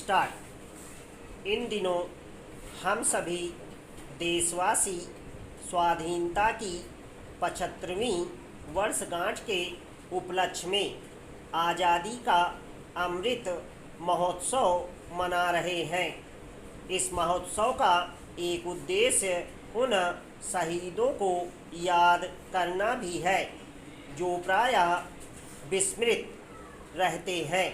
Start. इन दिनों हम सभी देशवासी स्वाधीनता की 75वीं वर्षगांठ के उपलक्ष्य में आज़ादी का अमृत महोत्सव मना रहे हैं। इस महोत्सव का एक उद्देश्य उन शहीदों को याद करना भी है जो प्रायः विस्मृत रहते हैं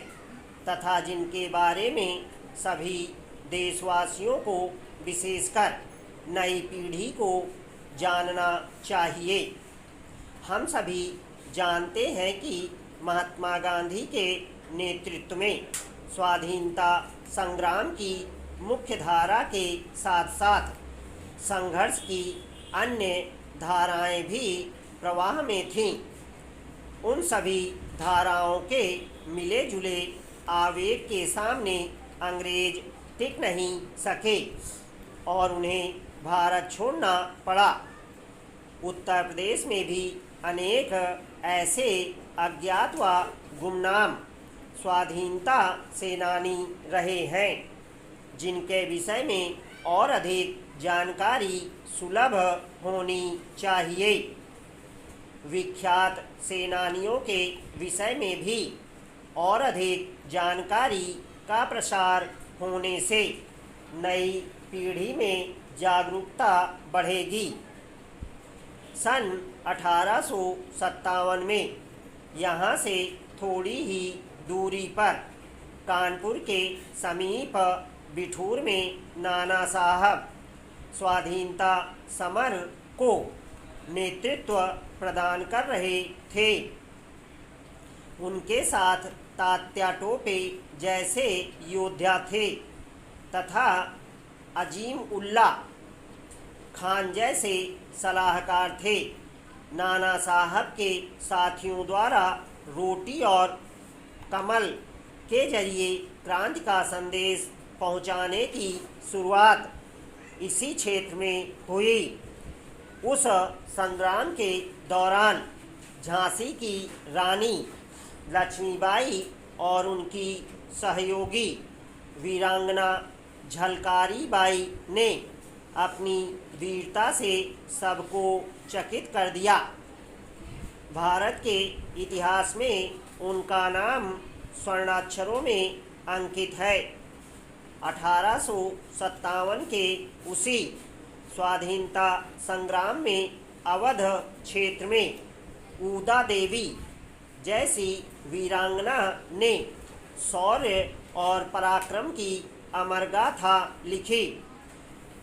तथा जिनके बारे में सभी देशवासियों को विशेषकर नई पीढ़ी को जानना चाहिए। हम सभी जानते हैं कि महात्मा गांधी के नेतृत्व में स्वाधीनता संग्राम की मुख्य धारा के साथ साथ संघर्ष की अन्य धाराएं भी प्रवाह में थीं। उन सभी धाराओं के मिले जुले आवेग के सामने अंग्रेज टिक नहीं सके और उन्हें भारत छोड़ना पड़ा। उत्तर प्रदेश में भी अनेक ऐसे अज्ञात व गुमनाम स्वाधीनता सेनानी रहे हैं जिनके विषय में और अधिक जानकारी सुलभ होनी चाहिए। विख्यात सेनानियों के विषय में भी और अधिक जानकारी का प्रसार होने से नई पीढ़ी में जागरूकता बढ़ेगी। सन 1857 में यहाँ से थोड़ी ही दूरी पर कानपुर के समीप बिठूर में नाना साहब स्वाधीनता समर को नेतृत्व प्रदान कर रहे थे। उनके साथ तात्या टोपे जैसे योद्धा थे तथा अजीम उल्ला खान जैसे सलाहकार थे। नाना साहब के साथियों द्वारा रोटी और कमल के जरिए क्रांति का संदेश पहुंचाने की शुरुआत इसी क्षेत्र में हुई। उस संग्राम के दौरान झांसी की रानी लक्ष्मीबाई और उनकी सहयोगी वीरांगना झलकारी बाई ने अपनी वीरता से सबको चकित कर दिया। भारत के इतिहास में उनका नाम स्वर्णाक्षरों में अंकित है। 1857 के उसी स्वाधीनता संग्राम में अवध क्षेत्र में ऊदा देवी जैसी वीरांगना ने शौर्य और पराक्रम की अमर गाथा लिखी।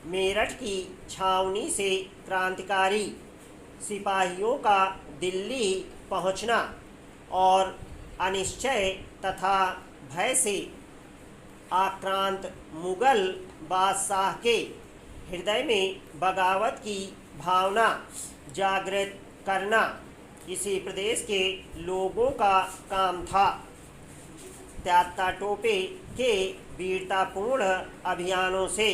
मेरठ की छावनी से क्रांतिकारी सिपाहियों का दिल्ली पहुंचना और अनिश्चय तथा भय से आक्रांत मुगल बादशाह के हृदय में बगावत की भावना जागृत करना इसी प्रदेश के लोगों का काम था। तात्या टोपे के वीरतापूर्ण अभियानों से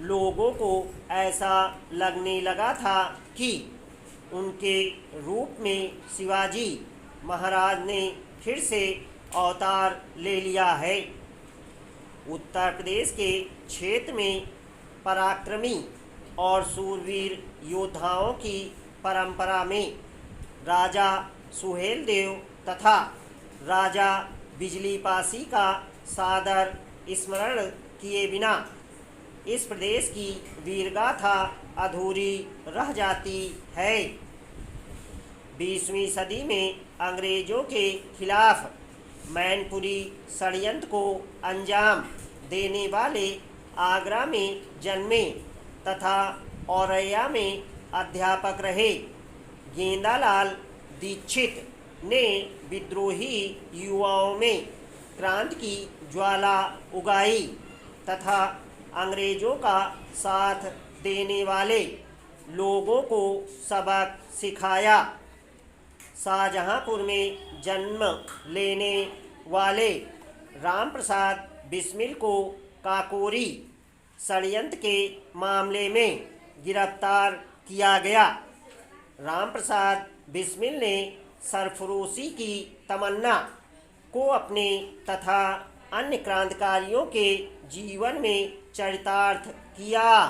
लोगों को ऐसा लगने लगा था कि उनके रूप में शिवाजी महाराज ने फिर से अवतार ले लिया है। उत्तर प्रदेश के क्षेत्र में पराक्रमी और शूरवीर योद्धाओं की परंपरा में राजा सुहेलदेव तथा राजा बिजलीपासी का सादर स्मरण किए बिना इस प्रदेश की वीरगाथा अधूरी रह जाती है। 20वीं सदी में अंग्रेजों के खिलाफ मैनपुरी षड्यंत्र को अंजाम देने वाले आगरा में जन्मे तथा औरैया में अध्यापक रहे गेंदालाल दीक्षित ने विद्रोही युवाओं में क्रांति की ज्वाला उगाई तथा अंग्रेजों का साथ देने वाले लोगों को सबक सिखाया। शाहजहांपुर में जन्म लेने वाले राम प्रसाद बिस्मिल को काकोरी षड्यंत्र के मामले में गिरफ्तार किया गया। राम प्रसाद बिस्मिल ने सरफरोशी की तमन्ना को अपने तथा अन्य क्रांतिकारियों के जीवन में चरितार्थ किया।